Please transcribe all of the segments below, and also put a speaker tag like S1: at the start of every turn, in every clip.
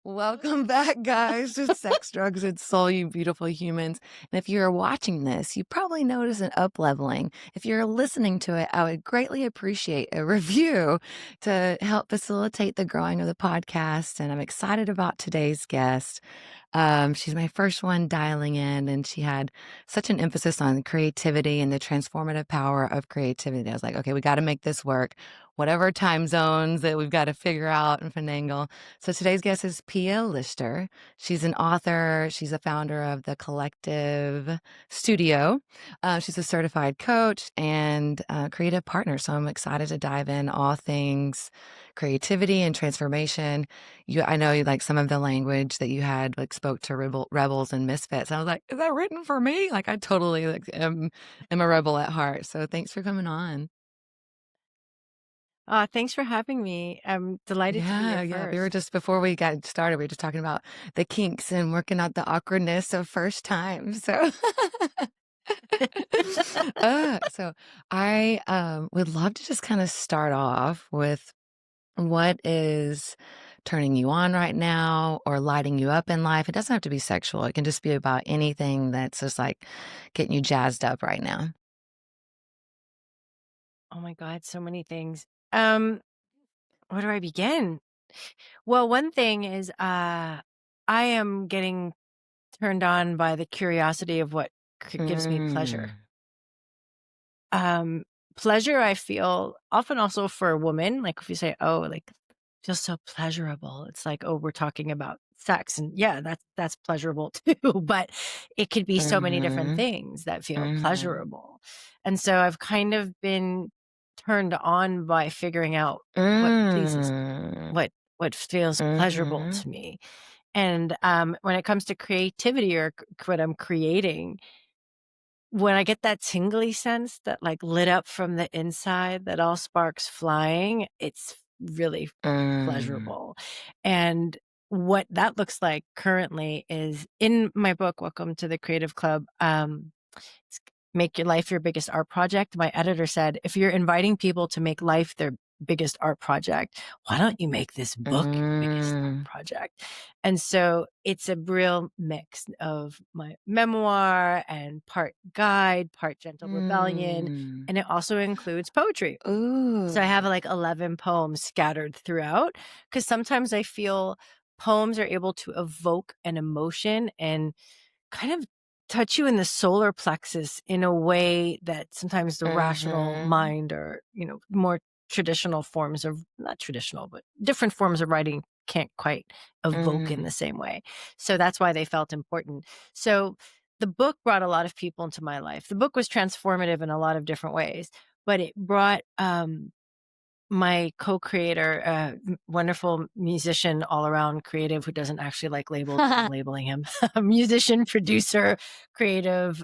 S1: Welcome back, guys, to Sex, Drugs, and Soul, you beautiful humans. And if you're watching this, you probably notice an up leveling. If you're listening to it, I would greatly appreciate a review to help facilitate the growing of the podcast. And I'm excited about today's guest. She's my first one dialing in, and she had such an emphasis on creativity and the transformative power of creativity. I was like, okay, we got to make this work. Whatever time zones that we've got to figure out and finagle. So today's guest is Pia Lister. She's an author. She's a founder of the Collective Studio. She's a certified coach and creative partner. So I'm excited to dive in all things creativity and transformation. I know you like some of the language that you had like spoke to rebels and misfits. I was like, is that written for me? Like I totally am a rebel at heart. So thanks for coming on.
S2: Thanks for having me. I'm delighted to be here
S1: Yeah. We were
S2: first.
S1: just before we got started, we were just talking about the kinks and working out the awkwardness of first time. So so I would love to just kind of start off with what is turning you on right now or lighting you up in life. It doesn't have to be sexual. It can just be about anything that's just like getting you jazzed up right now.
S2: Oh my God, so many things. Um, where do I begin? Well, one thing is I am getting turned on by the curiosity of what gives me pleasure.
S1: Mm.
S2: Um, Pleasure I feel often also for a woman, like if you say, oh, like feels so pleasurable. It's like, oh, we're talking about sex. And yeah, that's pleasurable too. But it could be so many different
S1: Mhm.
S2: things that feel
S1: Mhm.
S2: pleasurable. And so I've kind of been turned on by figuring out what pleases me,
S1: Mm.
S2: what feels pleasurable
S1: Mhm.
S2: to me. And when it comes to creativity or what I'm creating, when I get that tingly sense that, like, lit up from the inside, that all sparks flying, it's really
S1: Mm.
S2: pleasurable, and what that looks like currently is in my book, Welcome to the Creative Club, it's Make Your Life Your Biggest Art Project. My editor said, "If you're inviting people to make life their biggest art project, why don't you make this book your biggest art
S1: Mm.
S2: project?" And so it's a real mix of my memoir and part guide, part gentle rebellion,
S1: Mm.
S2: and it also includes poetry. So I have
S1: Ooh.
S2: like 11 poems scattered throughout because sometimes I feel poems are able to evoke an emotion and kind of touch you in the solar plexus in a way that sometimes the rational
S1: Mhm.
S2: mind or, more traditional forms of not traditional, but different forms of writing can't quite evoke in
S1: Mhm.
S2: the same way. So that's why they felt important. So the book brought a lot of people into my life. The book was transformative in a lot of different ways, but it brought my co-creator, wonderful musician, all around creative who doesn't actually like labeled, but I'm labeling him musician, producer, creative,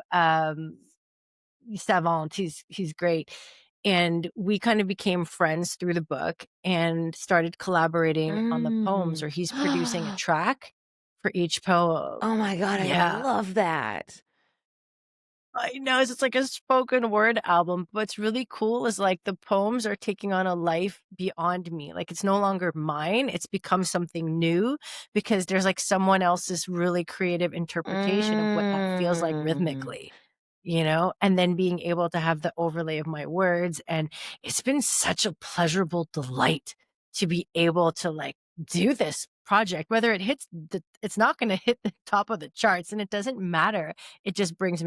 S2: savant. He's great. And we kind of became friends through the book and started collaborating on the poems, or
S1: Mm.
S2: he's producing a track for each poem.
S1: Oh my god, I
S2: Yeah.
S1: love that.
S2: I know, it's just like a spoken word album. What's really cool is, like, the poems are taking on a life beyond me. Like, it's no longer mine, it's become something new because there's, like, someone else's really creative interpretation of what that feels like
S1: Mm.
S2: rhythmically, and then being able to have the overlay of my words, and it's been such a pleasurable delight to be able to, like, do this project, whether it's not gonna hit the top of the charts, and it doesn't matter. It's bringing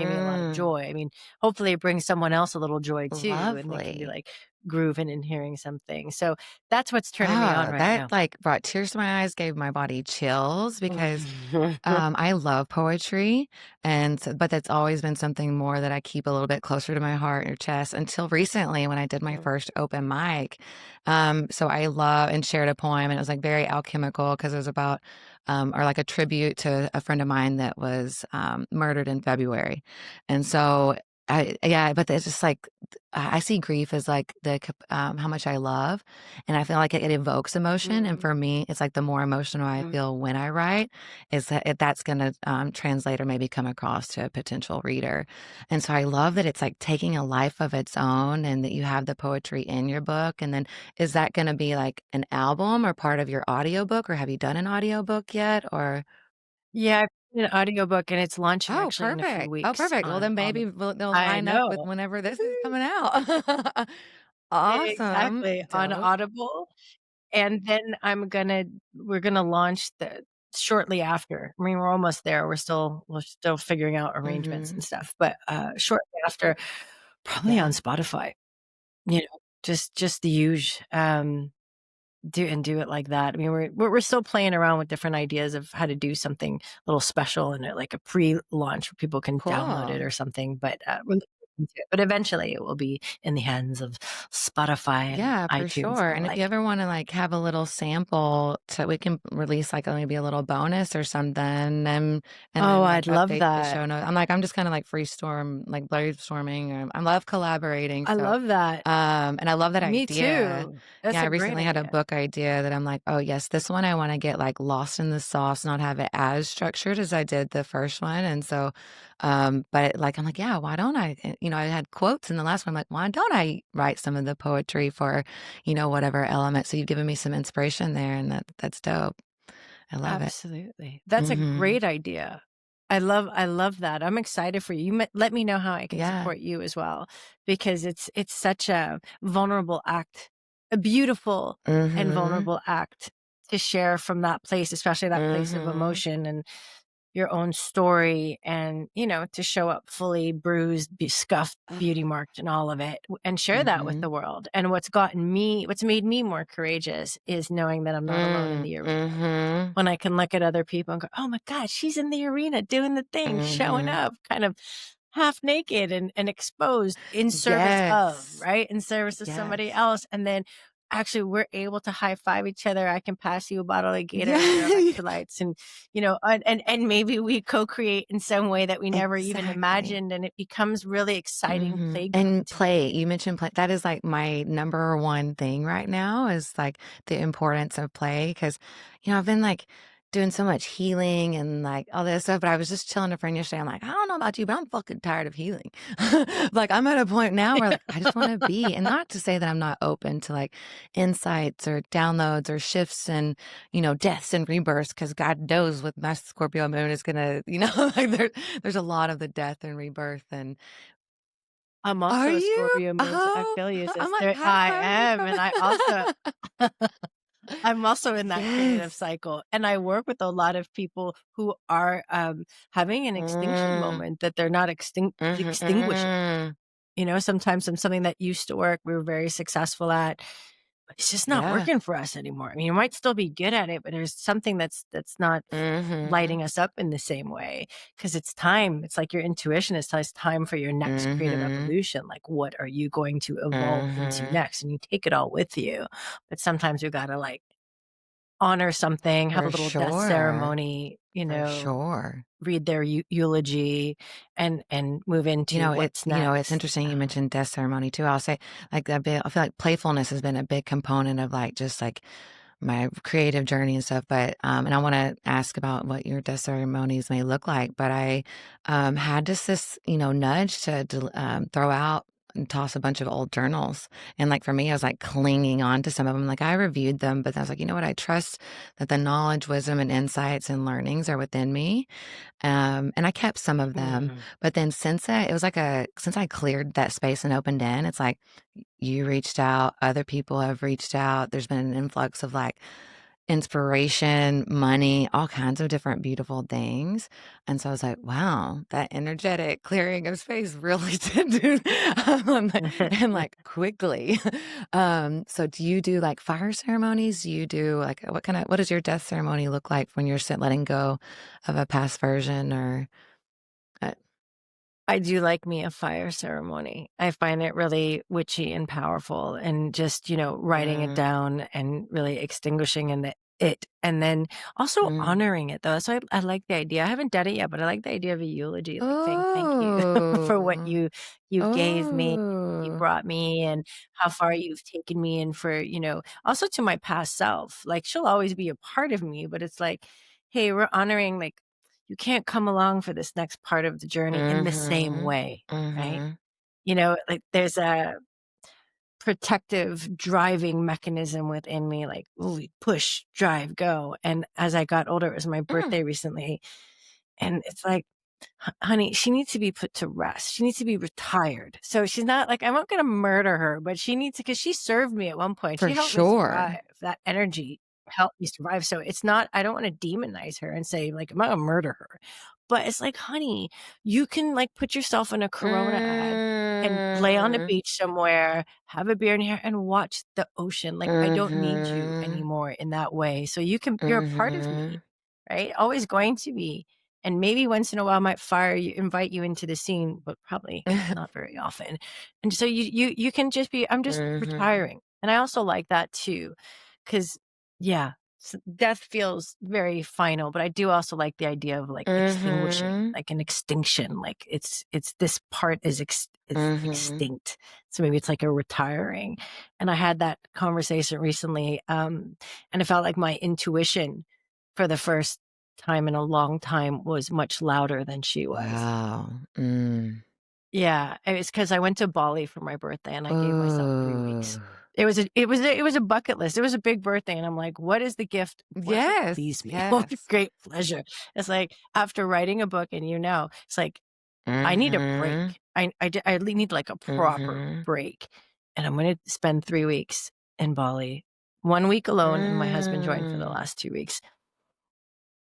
S2: me a lot of
S1: Mm.
S2: joy. I mean, hopefully it brings someone else a little joy too, and they can be,
S1: Lovely.
S2: like, grooving and hearing something. So that's what's turning me on
S1: Ah,
S2: right
S1: that,
S2: now.
S1: like, brought tears to my eyes, gave my body chills because, I love poetry, but that's always been something more that I keep a little bit closer to my heart or chest until recently when I did my first open mic. So I love and shared a poem, and it was, like, very alchemical because it was about, or like a tribute to a friend of mine that was, murdered in February. And so Yeah, but it's just like I see grief as like how much I love, and I feel like it evokes emotion. And
S2: Mm,
S1: for me, it's like the more emotional I
S2: mm.
S1: feel when I write, is that's gonna translate or maybe come across to a potential reader. And so I love that it's like taking a life of its own, and that you have the poetry in your book. And then is that gonna be like an album or part of your audiobook, or have you done an audiobook yet? Or
S2: Yeah, I've written an audiobook, and it's launching
S1: oh,
S2: actually in a few
S1: perfect. Oh,
S2: weeks
S1: perfect. Well,
S2: on
S1: then
S2: Audible.
S1: maybe they'll
S2: I
S1: line up with
S2: know.
S1: whenever this is
S2: Woohoo!
S1: coming out. Awesome.
S2: Exactly, on
S1: Dope.
S2: Audible, and then we're gonna launch the shortly after. I mean, we're still figuring out arrangements and
S1: Mhm.
S2: stuff, but, shortly after, probably on
S1: Yeah.
S2: Spotify, you know, just the do it like that. I mean, we're still playing around with different ideas of how to do something a little special and, like a pre-launch where people can download it
S1: Cool.
S2: or something, but, we're looking into it. But eventually, it will be in the hands of Spotify and
S1: Yeah, for
S2: iTunes
S1: sure.
S2: and the
S1: And if you
S2: like.
S1: ever wanna, like, have a little sample so we can release, like, maybe a little bonus or something, and
S2: Oh,
S1: then, like,
S2: I'd love
S1: update the
S2: that.
S1: show note. I'm just kinda, like, brainstorming, I love collaborating,
S2: I
S1: so,
S2: love that.
S1: and I love that
S2: Me
S1: idea.
S2: too. That's
S1: Yeah, I
S2: a great
S1: recently had a
S2: idea.
S1: book idea that I'm like, "Oh, yes, this one I wanna get, like, lost in the sauce, not have it as structured as I did the first one," and so, but, like, I'm like, "Yeah, why don't I?" I had quotes in the last one, I'm like, "Why don't I write some of the poetry for, whatever element?" So you've given me some inspiration there, and that's dope. I love it.
S2: Absolutely. That's a
S1: Mhm.
S2: great idea. I love that. I'm excited for you. Let me know how I can
S1: Yeah.
S2: support you as well, because it's such a vulnerable act, a beautiful and
S1: Mhm.
S2: vulnerable act to share from that place, especially that place of
S1: Mhm.
S2: emotion and your own story, and, to show up fully bruised, scuffed, beauty marked, and all of it, and share that with
S1: Mhm.
S2: the world. And what's made me more courageous is knowing that I'm not alone in
S1: Mm.
S2: the arena.
S1: Mhm.
S2: When I can look at other people and go, "Oh my god, she's in the arena doing the thing, showing
S1: Mhm.
S2: up, kind of half naked and exposed in service of,"
S1: Yes.
S2: right? In service of somebody
S1: Yes.
S2: else, and then actually we're able to high five each other. I can pass you a bottle of Gatorade or
S1: Yeah.
S2: electrolytes, and, and maybe we co-create in some way that we never even
S1: Exactly.
S2: imagined, and it becomes really exciting
S1: Mhm.
S2: playground
S1: And
S2: to me.
S1: play, you mentioned play. That is, like, my number one thing right now is, like, the importance of play because I've been, like, doing so much healing and, like, all this stuff, but I was just telling a friend yesterday, I'm like, "I don't know about you, but I'm fucking tired of healing." Like, I'm at a point now where, like, I just wanna be and not to say that I'm not open to, like, insights or downloads or shifts and, deaths and rebirths because God knows with my Scorpio moon is gonna, like, there's a lot of the death and rebirth and
S2: I'm
S1: are
S2: also a
S1: you?
S2: Scorpio moon, so I
S1: Oh,
S2: feel you,
S1: I'm like,
S2: sister.
S1: high
S2: I
S1: five me
S2: am,
S1: from
S2: and I also I'm also in that creative
S1: Yes.
S2: cycle, and I work with a lot of people who are, having an extinction
S1: Mm.
S2: moment that they're not
S1: Mhm,
S2: extinguishing.
S1: mm.
S2: Sometimes in something that used to work, we were very successful at, but it's just not
S1: Yeah.
S2: working for us anymore. I mean, you might still be good at it, but there's something that's not
S1: Mhm.
S2: lighting us up in the same way, because it's time. It's like your intuition is telling us time for your next creative
S1: Mhm.
S2: evolution. Like, what are you going to evolve into
S1: Mhm.
S2: next? And you take it all with you. But sometimes you gotta, like, honor something, have a
S1: For
S2: little death
S1: sure.
S2: ceremony,
S1: For sure.
S2: read their eulogy, and move into what's
S1: It's
S2: next.
S1: interesting you mentioned death ceremony too. I'll say, like, I feel like playfulness has been a big component of, like, just, like, my creative journey and stuff, but, and I wanna ask about what your death ceremonies may look like, but I, had just this, nudge to throw out and toss a bunch of old journals, and, like, for me, I was, like, clinging on to some of them, like, I reviewed them, but I was like, "You know what? I trust that the knowledge, wisdom, and insights and learnings are within me." And I kept some of them,
S2: Mhm.
S1: but then since I cleared that space and opened in, it's like you reached out, other people have reached out. There's been an influx of like inspiration, money, all kinds of different beautiful things. And so I was like, wow, that energetic clearing of space really did do and like quickly. So do you do like fire ceremonies? Do you do like what does your death ceremony look like when you're letting go of a past version or uh,
S2: I do like me a fire ceremony. I find it really witchy and powerful, and just, writing it
S1: mm,
S2: down and really extinguishing in it, and then also
S1: Mm.
S2: honoring it, though. So I like the idea. I haven't done it yet, but I like the idea of a eulogy, like saying thank you for what
S1: Oh.
S2: you gave me, you
S1: Oh.
S2: brought me, and how far you've taken me, and for, also to my past self. Like, she'll always be a part of me, but it's like, hey, we're honoring, like, you can't come along for this next part of the journey in the same
S1: Mhm.
S2: way, right?
S1: Mhm.
S2: Like, there's a protective driving mechanism within me, like, "Ooh, push, drive, go." And as I got older, it was my
S1: Mm.
S2: birthday recently, and it's like, Honey, she needs to be put to rest. She needs to be retired." So she's not like, I'm not gonna murder her, but she needs to, because she served me at one point. She
S1: For
S2: helped me
S1: sure.
S2: survive. That energy helped me survive. So it's not, I don't wanna demonize her and say, like, I'm not gonna murder her. But it's like, honey, you can, like, put yourself in a Corona ad and lay on a
S1: Mm.
S2: beach somewhere, have a beer in here, and watch the ocean. Like, I don't need you
S1: Mhm.
S2: anymore in that way. So you're a part of me,
S1: Mhm.
S2: right? Always going to be. And maybe once in a while I might invite you into the scene, but probably not very often. And so you can just be, I'm just
S1: Mhm.
S2: retiring. And I also like that too, because yeah, death feels very final, but I do also like the idea of, like, extinguishing,
S1: Mhm.
S2: like an extinction. Like, it's this part is
S1: Mhm.
S2: extinct. So maybe it's like a retiring. And I had that conversation recently, and I felt like my intuition for the first time in a long time was much louder than she was.
S1: Wow. Mm.
S2: Yeah, it's because I went to Bali for my birthday, and I gave myself 3 weeks.
S1: Oh.
S2: It was a bucket list. It was a big birthday, and I'm like, "What is the gift? What would
S1: Yes.
S2: please me? What would
S1: Yes.
S2: great pleasure?" It's like, after writing a book, and, it's like, I need a
S1: Mhm.
S2: break. I need, like, a proper
S1: Mhm.
S2: break, and I'm gonna spend 3 weeks in Bali, 1 week alone, and my husband joined for the
S1: Mm.
S2: last 2 weeks.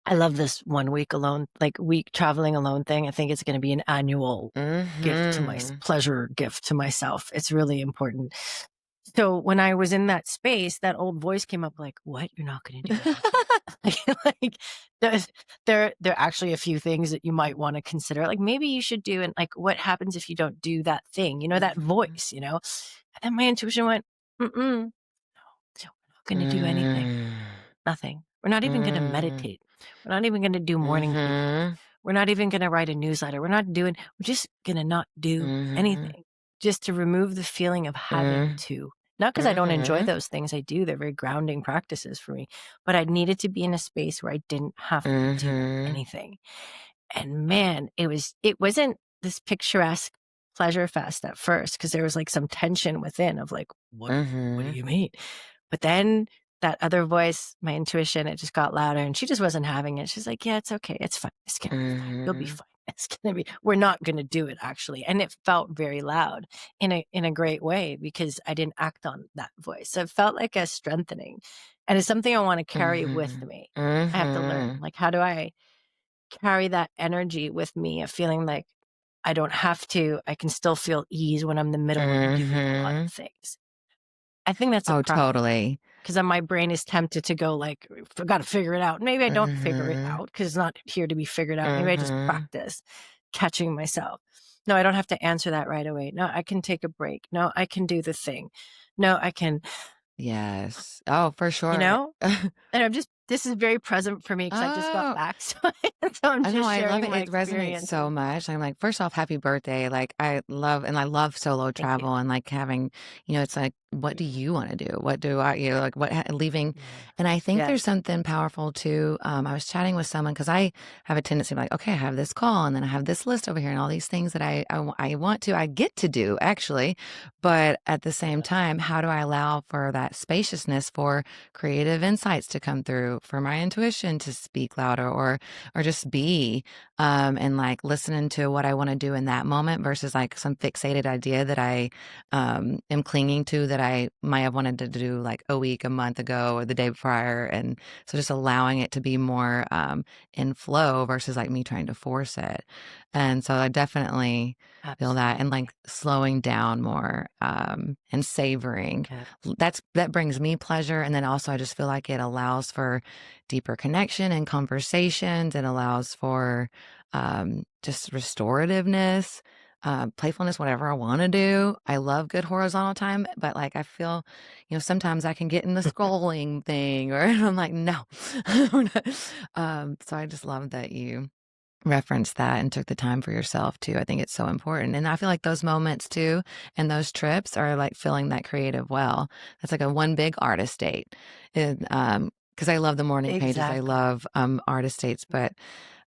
S2: I love this 1 week alone, like, week traveling alone thing. I think it's gonna be an annual gift to my
S1: Mhm.
S2: pleasure gift to myself. It's really important. So when I was in that space, that old voice came up like, "What? You're not gonna do anything?" Like, there's there are actually a few things that you might wanna consider, like, maybe you should do, and, like, what happens if you don't do that thing? That
S1: Mhm.
S2: voice, And then my intuition went, "Mm-mm, so we're not gonna do anything.
S1: Mm.
S2: Nothing. We're not even gonna
S1: Mm.
S2: meditate. We're not even gonna do morning pages.
S1: Mhm.
S2: We're not even gonna write a newsletter. We're just gonna not do
S1: Mhm.
S2: anything, just to remove the feeling of having
S1: Mm.
S2: to. Not because I don't enjoy
S1: Mhm.
S2: those things, I do, they're very grounding practices for me, but I needed to be in a space where I didn't have to do
S1: Mhm.
S2: anything. And man, it wasn't this picturesque pleasure fest at first, because there was, like, some tension within of, like, what do
S1: Mhm.
S2: you mean? But then that other voice, my intuition, it just got louder, and she just wasn't having it. She's like, "Yeah, it's okay. It's fine. It's gonna be fine. You'll be
S1: Mhm.
S2: fine. It's gonna be we're not gonna do it, actually." And it felt very loud in a great way, because I didn't act on that voice. So it felt like a strengthening. And it's something I wanna carry with
S1: Mhm.
S2: me. I have to learn.
S1: Mhm.
S2: Like, how do I carry that energy with me of feeling like I don't have to, I can still feel ease when I'm in the middle of doing a lot of
S1: Mhm.
S2: things. I think that's a
S1: Oh,
S2: practice,
S1: totally.
S2: because then my brain is tempted to go, like, "I gotta figure it out." Maybe I don't figure it
S1: Mhm.
S2: out, because it's not here to be figured out. Maybe I just
S1: Mhm.
S2: practice catching myself. No, I don't have to answer that right away. No, I can take a break. No, I can do the thing. No, I can,
S1: Yes. Oh, for
S2: you
S1: sure.
S2: know? And this is very present for me, because I just got
S1: Oh.
S2: back, so I'm
S1: I know,
S2: just
S1: I love
S2: sharing
S1: it,
S2: my
S1: it resonates so
S2: experiences.
S1: much. I'm like, first off, happy birthday, like, I love solo
S2: Thank you.
S1: travel and, like, having it's like, what do you wanna do? What do I like, what ha leaving
S2: Yeah.
S1: and I think there's
S2: Yes.
S1: something powerful too, I was chatting with someone because I have a tendency to be like, "Okay, I have this call, and then I have this list over here, and all these things that I want to I get to do, actually." But at the same
S2: Yes.
S1: time, how do I allow for that spaciousness for creative insights to come through, for my intuition to speak louder or just be, and like listening to what I want to do in that moment versus like some fixated idea that I am clinging to that I might have wanted to do like a week, a month ago, or the day prior. And so just allowing it to be more in flow versus like me trying to force it. And so I definitely feel that and like
S2: Absolutely.
S1: slowing down more and savoring
S2: Yeah.
S1: that brings me pleasure and then also I just feel like it allows for deeper connection and conversations. It allows for just restorativeness. playfulness, whatever I want to do. I love good horizontal time, but like I feel, sometimes I can get in the scrolling thing, or I'm like, no. So I just love that you referenced that and took the time for yourself too. I think it's so important. And I feel like those moments too and those trips are like filling that creative well. That's like a one big artist date. And because I love the morning pages. I
S2: Exactly.
S1: love artist dates, but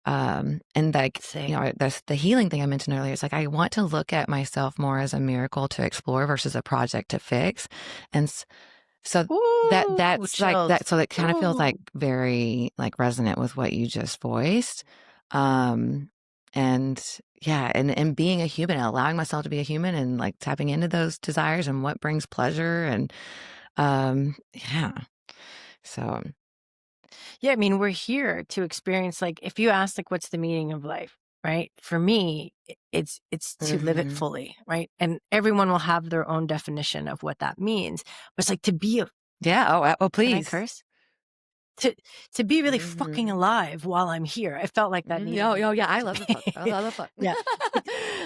S1: and like,
S2: Same.
S1: that's the healing thing I mentioned earlier. It's like I want to look at myself more as a miracle to explore versus a project to fix. And so
S2: Ooh,
S1: that's like
S2: chills.
S1: that so it kind of feels like
S2: Ooh.
S1: very, like, resonant with what you just voiced. Um, and yeah, and being a human, allowing myself to be a human and, like, tapping into those desires and what brings pleasure and, yeah. So
S2: Yeah, I mean, we're here to experience, like, if you ask, like, what's the meaning of life, right? For me, it's to live it
S1: mhm.
S2: fully, right? And everyone will have their own definition of what that means. But it's like to be a
S1: Yeah, oh,
S2: can I
S1: please.
S2: curse? To to be really fucking
S1: Mhm.
S2: alive while I'm here. I felt like that
S1: Mhm,
S2: needed
S1: yo,
S2: to
S1: yo, yeah, I
S2: to
S1: love the fuck. I
S2: be
S1: love the fuck.
S2: yeah.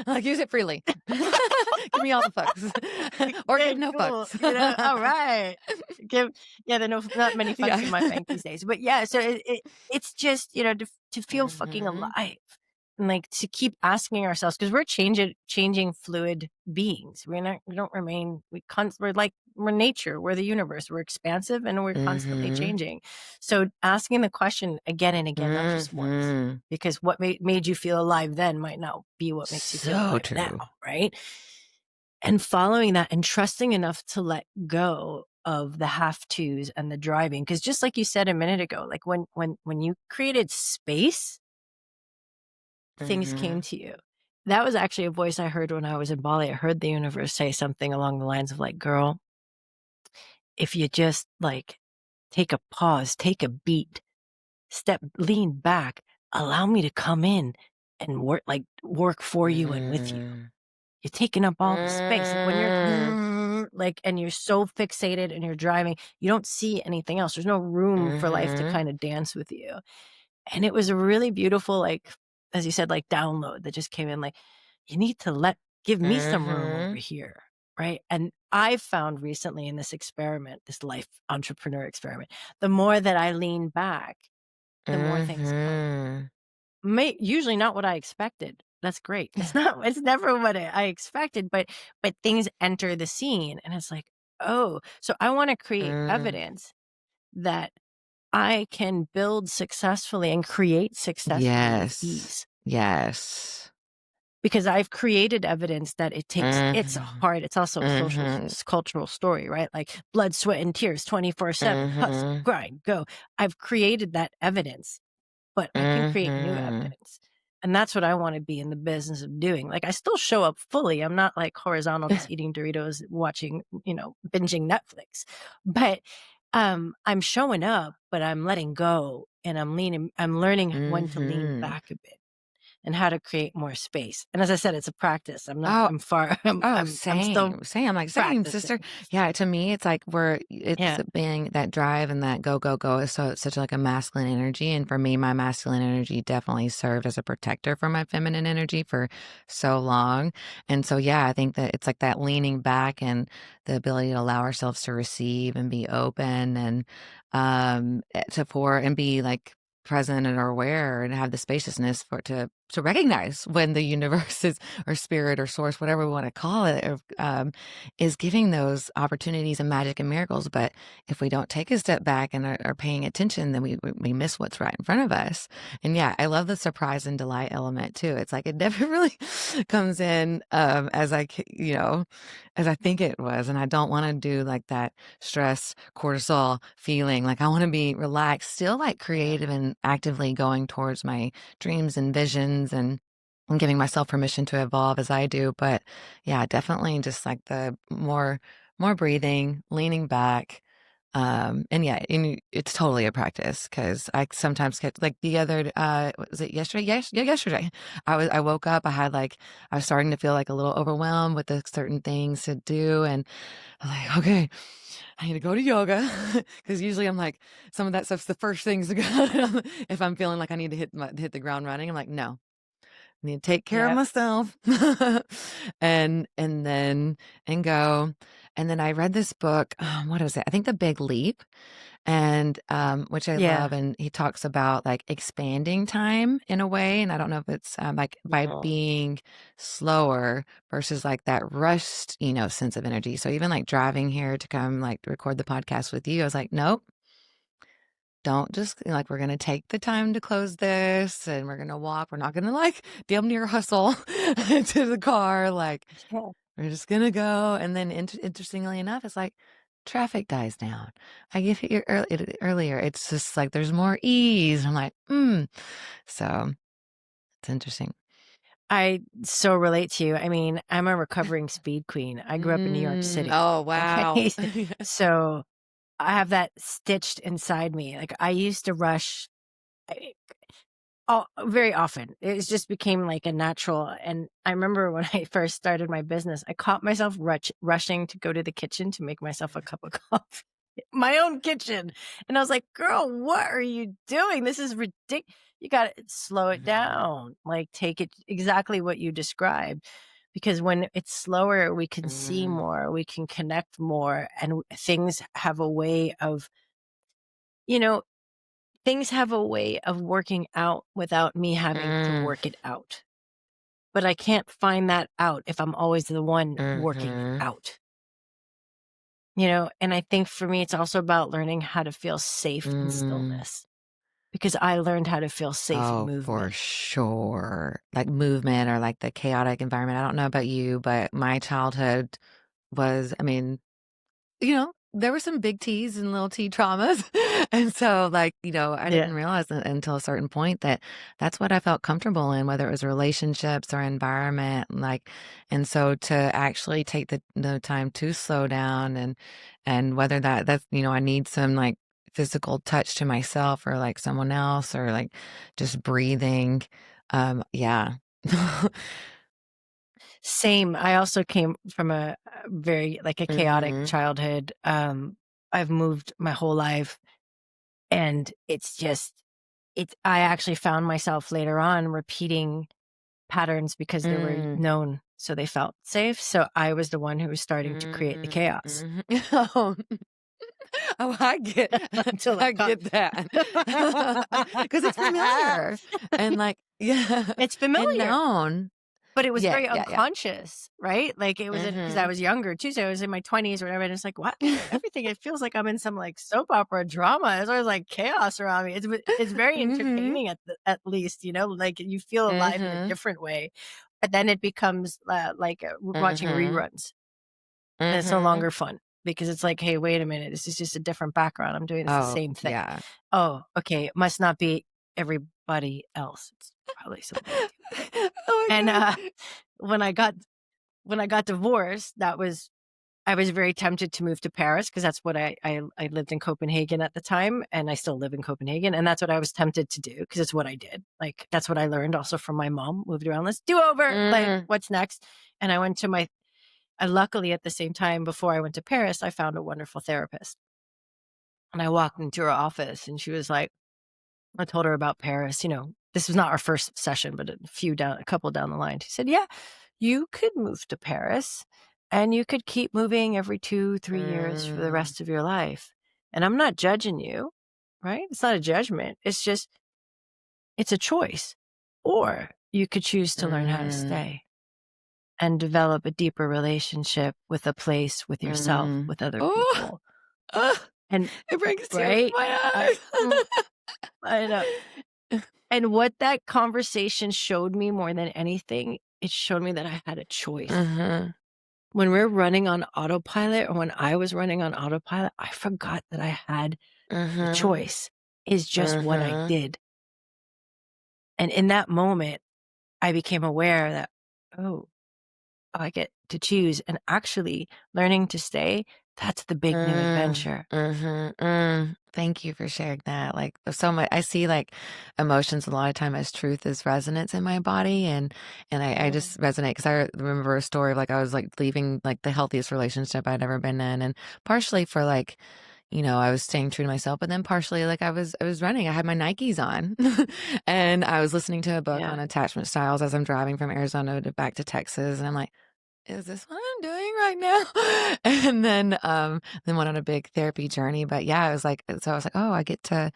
S1: Like, use it freely. Give me all the fucks. Or give
S2: Okay,
S1: no
S2: cool.
S1: fucks.
S2: Alright. Give yeah, there are not many fucks in my
S1: Yeah.
S2: bank these days. But yeah, so it's just, to feel fucking
S1: Mhm.
S2: alive and, like, to keep asking ourselves because 'cause we're changing fluid beings. We don't remain we're nature, we're the universe, we're expansive, and we're constantly
S1: Mhm.
S2: changing. So, asking the question again and again, not just once,
S1: Mhm.
S2: because what made you feel alive then might not be what makes you feel
S1: So
S2: alive now,
S1: true.
S2: right? And following that and trusting enough to let go of the have tos and the driving, because just like you said a minute ago, like, when you created space, things came
S1: Mhm.
S2: to you. That was actually a voice I heard when I was in Bali. I heard the universe say something along the lines of, like, "Girl, if you just, like, take a pause, take a beat, lean back, allow me to come in and work for you and with you."
S1: Mm.
S2: You're taking up all the space. Like, when you're
S1: Mm.
S2: like, and you're so fixated and you're driving, you don't see anything else. There's no room for life to
S1: Mhm.
S2: kinda dance with you. And it was a really beautiful, like, as you said, like, download that just came in, like, "You need to give me some room over
S1: Mhm.
S2: here." Right? And I've found recently in this experiment, this life entrepreneur experiment, the more that I lean back, the more things come.
S1: Mhm.
S2: Usually not what I expected. That's great. It's never what I expected, but things enter the scene and it's like, "Oh, so I wanna create
S1: Mm.
S2: evidence that I can build successfully and create successfully with
S1: Yes.
S2: ease."
S1: Yes.
S2: Because I've created evidence that it's
S1: Mhm.
S2: hard. It's also a
S1: Mhm.
S2: cultural story, right? Like blood, sweat, and tears, 24/7, hustle,
S1: Mhm.
S2: grind, go. I've created that evidence. But I can create new
S1: Mhm.
S2: evidence. And that's what I wanna be in the business of doing. Like, I still show up fully. I'm not, like, horizontal just eating Doritos, watching, binging Netflix. But, I'm showing up, but I'm letting go, and I'm learning when to lean
S1: Mhm.
S2: back a bit and how to create more space. And as I said, it's a practice.
S1: Oh,
S2: I'm far
S1: oh,
S2: I'm still
S1: same, same, like, same, sister.
S2: practicing.
S1: Yeah, to me, it's like it's
S2: Yeah.
S1: being that drive and that go, go, go is such like a masculine energy. And for me, my masculine energy definitely served as a protector for my feminine energy for so long. And so, yeah, I think that it's like that leaning back and the ability to allow ourselves to receive and be open and to pour and be like present and aware and have the spaciousness to recognize when the universe is or spirit or source, whatever we want to call it, is giving those opportunities and magic and miracles. But if we don't take a step back and are paying attention, then we miss what's right in front of us. And yeah, I love the surprise and delight element too. It's like it never really comes in as I think it was. And I don't want to do like that stress, cortisol feeling. Like I want to be relaxed, still like
S2: Yeah.
S1: creative and actively going towards my dreams and visions and giving myself permission to evolve as I do. But yeah, definitely just like the more breathing, leaning back. And yeah, it's totally a practice because I sometimes get like the other was it yesterday? Yes, yeah, yesterday. I woke up, I was starting to feel like a little overwhelmed with the certain things to do. And I'm like, okay, I need to go to yoga because usually I'm like, some of that stuff's the first things to go. If I'm feeling like I need to hit the ground running, I'm like, no, need to take care of
S2: Yep.
S1: myself. And then and go. And then I read this book, what is it? I think The Big Leap, and which I love,
S2: Yeah.
S1: and he talks about like expanding time in a way, and I don't know if it's like by
S2: Mhm.
S1: being slower versus like that rushed, sense of energy. So even like driving here to come like record the podcast with you, I was like, nope, don't just like, we're gonna take the time to close this, and we're gonna walk. We're not gonna like damn near hustle to the car. Like,
S2: Yeah.
S1: we're just gonna go. And then interestingly enough, it's like traffic dies down. I get here earlier. It's just like there's more ease. I'm like, so it's interesting.
S2: I so relate to you. I mean, I'm a recovering speed queen. I grew up in New York City.
S1: Oh, wow.
S2: Okay. So I have that stitched inside me. Like I used to rush oh, very often. It just became like a natural. And I remember when I first started my business, I caught myself rushing to go to the kitchen to make myself a cup of coffee. My own kitchen. And I was like, girl, what are you doing? This is ridiculous. You got to slow it down. Like, take it exactly what you described. Because when it's slower, we can see
S1: Mm,
S2: more, we can connect more, and things have a way of, you know, things have a way of working out without me having to
S1: mm,
S2: work it out. But I can't find that out if I'm always the one working it
S1: mhm,
S2: out. And I think for me, it's also about learning how to feel safe in
S1: mm.
S2: stillness because I learned how to feel safe in
S1: Oh, for
S2: movement.
S1: sure. Like movement or like the chaotic environment. I don't know about you, but my childhood was, I mean, there were some big T's and little T traumas. And so, like, I didn't
S2: Yeah.
S1: realize until a certain point that that's what I felt comfortable in, whether it was relationships or environment. Like, and so to actually take the time to slow down, and whether I need some like physical touch to myself or like someone else, or like just breathing. Yeah.
S2: Same. I also came from a very like a chaotic
S1: Hmm.
S2: childhood. I've moved my whole life and I actually found myself later on repeating patterns because they were
S1: Mm,
S2: known, so they felt safe. So I was the one who was starting to create the
S1: mm,
S2: chaos
S1: mhm. Oh, oh,
S2: until it
S1: I
S2: got
S1: get that. 'Cause it's familiar and, like, yeah,
S2: it's
S1: and
S2: familiar.
S1: known.
S2: But it was
S1: Yeah,
S2: very
S1: yeah, yeah.
S2: unconscious, right? Like, it was because I
S1: Mhm.
S2: was younger too, so I was in my 20s or whatever, and it's like, "What? Everything it feels like I'm in some, like, soap opera drama." There's always, like, chaos around me. It's very
S1: Mhm.
S2: entertaining at least, like, you feel alive in a
S1: Mhm.
S2: different way. But then it becomes, like, watching
S1: Mhm.
S2: reruns, and it's no
S1: Mhm.
S2: longer fun because it's like, "Hey, wait a minute. This is just a different background. I'm doing this the
S1: Oh,
S2: same thing.
S1: yeah.
S2: Oh, okay. It must not be everybody else. It's probably somebody else."
S1: Oh
S2: And,
S1: my god.
S2: when I got when I got divorced, I was very tempted to move to Paris because that's what I lived in Copenhagen at the time, and I still live in Copenhagen, and that's what I was tempted to do because it's what I did. Like, that's what I learned also from my mom, moved around, "Let's do over, like,
S1: Mm.
S2: what's next?" And I went to my luckily, at the same time, before I went to Paris, I found a wonderful therapist, and I walked into her office, and she was like I told her about Paris, this was not our first session, but a couple down the line. She said, "Yeah, you could move to Paris and you could keep moving every 2, 3 years for the
S1: Mm.
S2: rest of your life. And I'm not judging you, right? It's not a judgment. It's a choice. Or you could choose to learn how to
S1: Mm.
S2: stay and develop a deeper relationship with a place, with yourself,
S1: Mm.
S2: with other
S1: Oh,
S2: people."
S1: ugh,
S2: And
S1: it brings tears to
S2: right?
S1: my
S2: Mm,
S1: eyes.
S2: I know. And what that conversation showed me more than anything, it showed me that I had a choice.
S1: Mhm.
S2: When we're running on autopilot or when I was running on autopilot, I forgot that I had the
S1: Mhm.
S2: choice is just what I
S1: Mhm.
S2: did. And in that moment, I became aware that, oh, I get to choose. And actually learning to stay, that's the big new
S1: Mm,
S2: adventure.
S1: mhm, Thank you for sharing that. Like, so much, I see like emotions a lot of time as truth as resonance in my body, and I
S2: Mm,
S1: just resonate because I remember a story of like I was like leaving like the healthiest relationship I'd ever been in, and partially for like I was staying true to myself, but then partially, like, I was running. I had my Nikes on, and I was listening to a book
S2: Yeah.
S1: on attachment styles as I'm driving from Arizona to back to Texas, and I'm like, "Is this what I'm doing right now?" And then went on a big therapy journey, but yeah, I was like, "Oh, I get to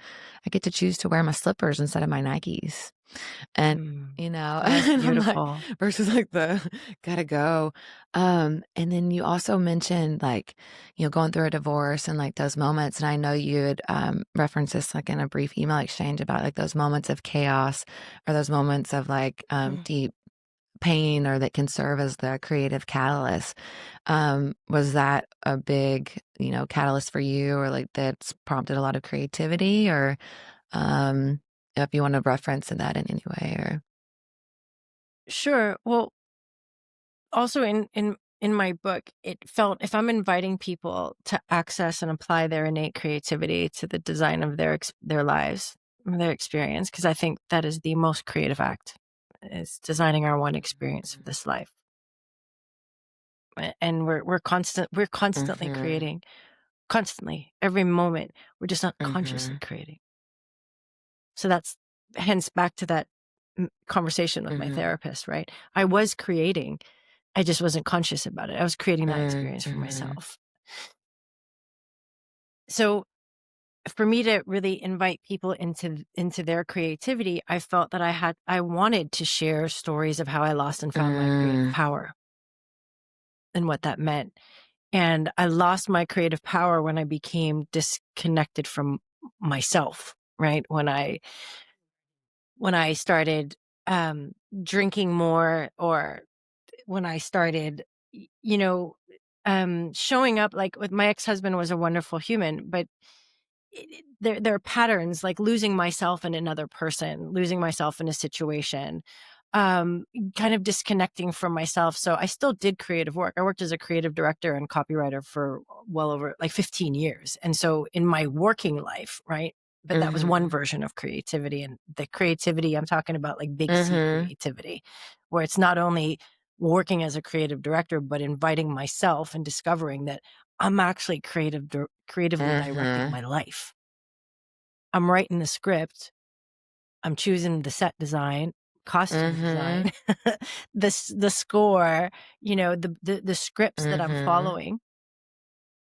S1: choose to wear my slippers instead of my Nikes." And,
S2: Mm. That's
S1: and I'm like
S2: beautiful.
S1: versus like the gotta go. And then you also mentioned like, going through a divorce and like those moments. And I know you had referenced this like in a brief email exchange about like those moments of chaos or those moments of like
S2: Mm.
S1: deep pain or that can serve as the creative catalyst. Was that a big, catalyst for you or like that's prompted a lot of creativity or if you want to reference that in any way or
S2: Sure. Well, also in my book, it felt if I'm inviting people to access and apply their innate creativity to the design of their lives, their experience, because I think that is the most creative act, is designing our one experience of this life. And we're constantly
S1: Mhm,
S2: creating, constantly, every moment. We're just not consciously
S1: mhm,
S2: creating. So that's hence back to that conversation with my
S1: mhm,
S2: therapist, right? I was creating, I just wasn't conscious about it. I was creating that experience for
S1: mhm,
S2: myself. So for me to really invite people into their creativity, I felt that I wanted to share stories of how I lost and found my creative
S1: mm,
S2: power and what that meant. And I lost my creative power when I became disconnected from myself, right? When I started drinking more, or when I started, showing up like with my ex-husband was a wonderful human, but there are patterns like losing myself in another person, losing myself in a situation, um, kind of disconnecting from myself. So I still did creative work. I worked as a creative director and copywriter for well over like 15 years. And so in my working life, right? But that was one
S1: mhm,
S2: version of creativity. And the creativity I'm talking about, like big C
S1: mhm,
S2: creativity, where it's not only working as a creative director, but inviting myself and discovering that I'm actually creatively directing
S1: mhm,
S2: my life. I'm writing the script, I'm choosing the set design, costume design,
S1: mhm,
S2: the score, the scripts that I'm
S1: mhm,
S2: following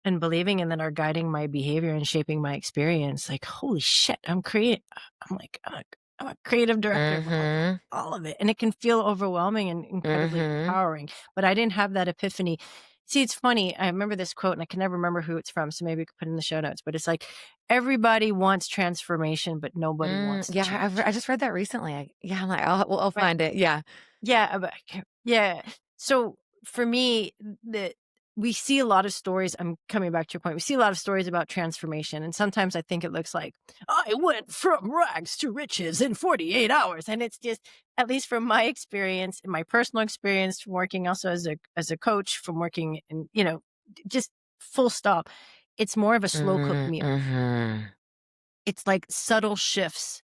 S2: and believing and that are guiding my behavior and shaping my experience. Like, holy shit, I'm like, I'm a creative director of
S1: mhm,
S2: all of it. And it can feel overwhelming and incredibly
S1: mhm,
S2: empowering. But I didn't have that epiphany. See, it's funny. I remember this quote and I can never remember who it's from. So maybe we could put it in the show notes. But it's like, everybody wants transformation, but nobody wants to
S1: yeah,
S2: change.
S1: I just read that recently. Yeah, I'm like, I'll
S2: Right.
S1: find it. Yeah.
S2: Yeah, but I can't, yeah. So for me, the we see a lot of stories. I'm coming back to your point. We see a lot of stories about transformation, and sometimes I think it looks like I went from rags to riches in 48 hours, and it's just, at least from my experience, my personal experience from working also as a coach, from working in, just full stop. It's more of a slow cooked
S1: Mhm,
S2: meal.
S1: mhm,
S2: It's like subtle shifts,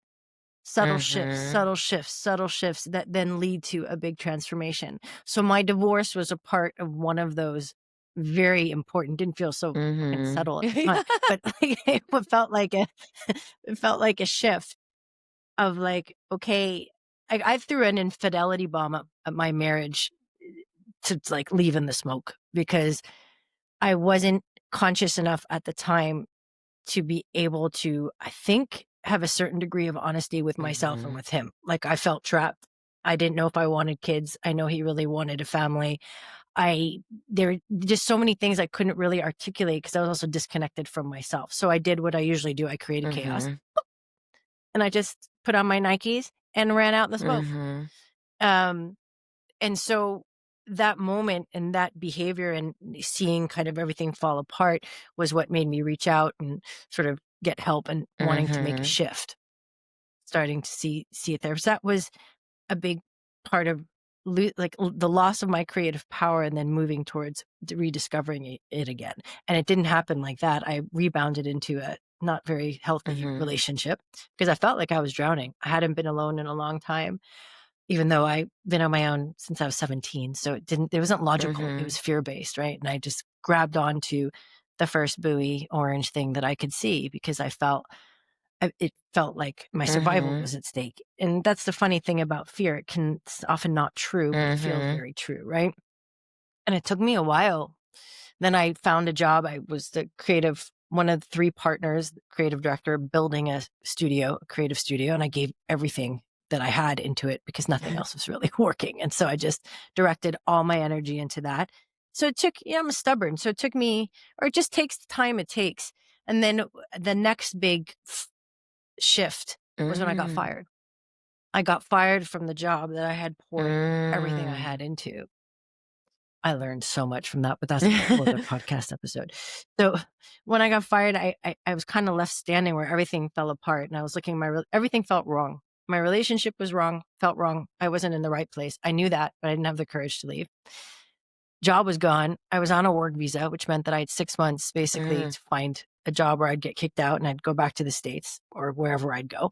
S2: subtle shifts,
S1: mhm,
S2: subtle shifts, subtle shifts that then lead to a big transformation. So my divorce was a part of one of those, very important, didn't feel so fucking
S1: mhm.
S2: subtle at the time, but like, it felt like a it felt like a shift of like, okay, I threw an infidelity bomb at my marriage to like leave in the smoke because I wasn't conscious enough at the time to be able to, I think, have a certain degree of honesty with myself and
S1: Mhm,
S2: with him. Like, I felt trapped. I didn't know if I wanted kids. I know he really wanted a family. I There were just so many things I couldn't really articulate because I was also disconnected from myself. So I did what I usually do. I created chaos
S1: mhm,
S2: and I just put on my Nikes and ran out in the smoke.
S1: mhm,
S2: Um, and so that moment and that behavior and seeing kind of everything fall apart was what made me reach out and sort of get help and wanting to make a
S1: mhm,
S2: shift, starting to see it there. So that was a big part of the loss of my creative power and then moving towards rediscovering it again. And it didn't happen like that. I rebounded into a not very healthy
S1: mhm,
S2: relationship because I felt like I was drowning. I hadn't been alone in a long time, even though I've been on my own since I was 17. So it wasn't logical. It was
S1: mhm,
S2: fear based, right? And I just grabbed onto the first buoy orange thing that I could see because it felt like my survival
S1: Mhm.
S2: was at stake. And that's the funny thing about fear. It's often not true, but it feels
S1: Mhm.
S2: very true, right? And it took me a while. Then I found a job. I was the creative, one of the three partners, creative director, building a studio, a creative studio. And I gave everything that I had into it because nothing else was really working. And so I just directed all my energy into that. So it took, I'm stubborn. So it took me, or it just takes the time it takes. And then the next big shift was when I got
S1: Mm.
S2: fired. I got fired from the job that I had poured everything I
S1: Mm.
S2: had into. I learned so much from that, but that's a whole other podcast episode. So when I got fired, I was kind of left standing where everything fell apart, and I was looking at everything felt wrong. My relationship was wrong, felt wrong. I wasn't in the right place. I knew that, but I didn't have the courage to leave. Job was gone. I was on a work visa, which meant that I had 6 months basically
S1: Mm.
S2: to find a job where I'd get kicked out and I'd go back to the States or wherever I'd go.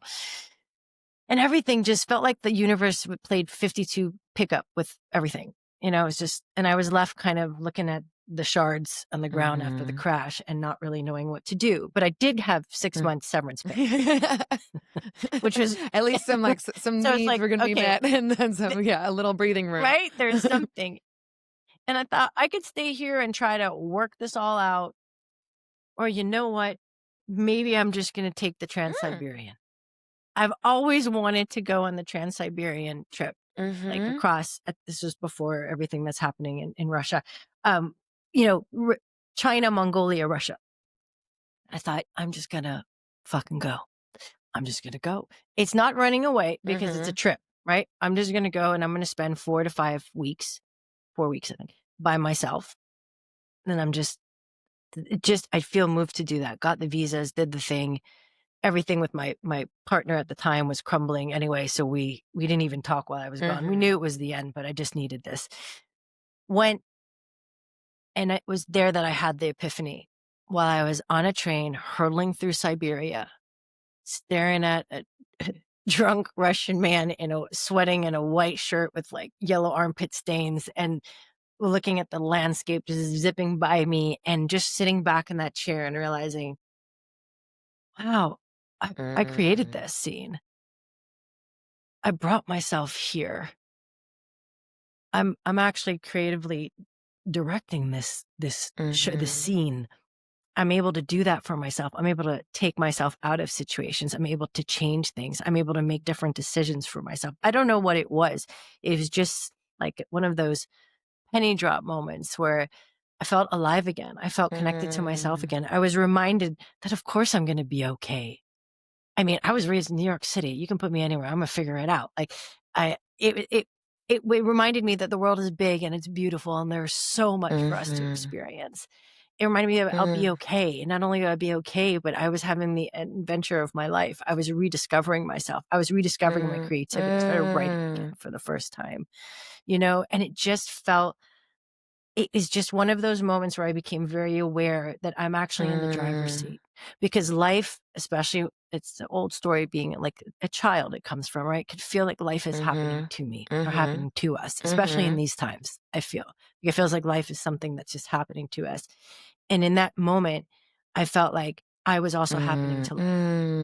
S2: And everything just felt like the universe played 52 pickup with everything. It was just, and I was left kind of looking at the shards on the ground after the
S1: Mhm.
S2: crash and not really knowing what to do. But I did have 6 months severance pay,
S1: Mm.
S2: which was,
S1: At least some, like, some
S2: so it's
S1: needs
S2: like,
S1: were gonna be
S2: okay,
S1: met and then
S2: th-
S1: some, yeah, a little breathing room.
S2: right? There's something. And I thought I could stay here and try to work this all out. Or you know what? Maybe I'm just going to take the Trans
S1: Mm.
S2: Siberian. I've always wanted to go on the Trans Siberian trip. Like
S1: Mhm.
S2: across, this was before everything that's happening in Russia, um, you know, R- China, Mongolia, Russia. I thought, I'm just gonna fucking go. I'm just gonna go. It's not running away because it's a
S1: Mhm.
S2: trip, right? I'm just gonna go and I'm gonna spend 4 to 5 weeks, 4 weeks, I think, by myself. And I feel moved to do that. Got the visas, did the thing. Everything with my partner at the time was crumbling anyway, so we didn't even talk while I was gone. We knew
S1: Mhm.
S2: it was the end, but I just needed this. Went, and it was there that I had the epiphany while I was on a train hurtling through Siberia, staring at a drunk Russian man sweating in a white shirt with like yellow armpit stains and looking at the landscape just zipping by me and just sitting back in that chair and realizing, wow, I created
S1: Mm.
S2: this scene. I brought myself here. I'm actually creatively directing this
S1: Mhm.
S2: scene. I'm able to do that for myself. I'm able to take myself out of situations. I'm able to change things. I'm able to make different decisions for myself. I don't know what it was. It was just like one of those penny drop moments where I felt alive again. I felt connected to myself
S1: Mm.
S2: again. I was reminded that of course I'm going to be okay. I mean, I was raised in New York City. You can put me anywhere. I'm gonna figure it out. Like I it reminded me that the world is big and it's beautiful and there's so much for us to
S1: Mhm.
S2: experience. It reminded me that I'll be
S1: Mm.
S2: okay. And not only will I be okay, but I was having the adventure of my life. I was rediscovering myself. I was rediscovering my
S1: Mm.
S2: creativity. I started writing again
S1: Mm.
S2: for the first time, and it just felt it is just one of those moments where I became very aware that I'm actually in the driver's
S1: Mm.
S2: seat because life, especially it's the old story being like a child it comes from, right? Could feel like life is happening
S1: Mhm.
S2: to me or
S1: Mhm.
S2: happening to us, especially in
S1: Mhm.
S2: these times. I feel it feels like life is something that's just happening to us. And in that moment, I felt like I was also happening
S1: Mm.
S2: to life.
S1: Mm.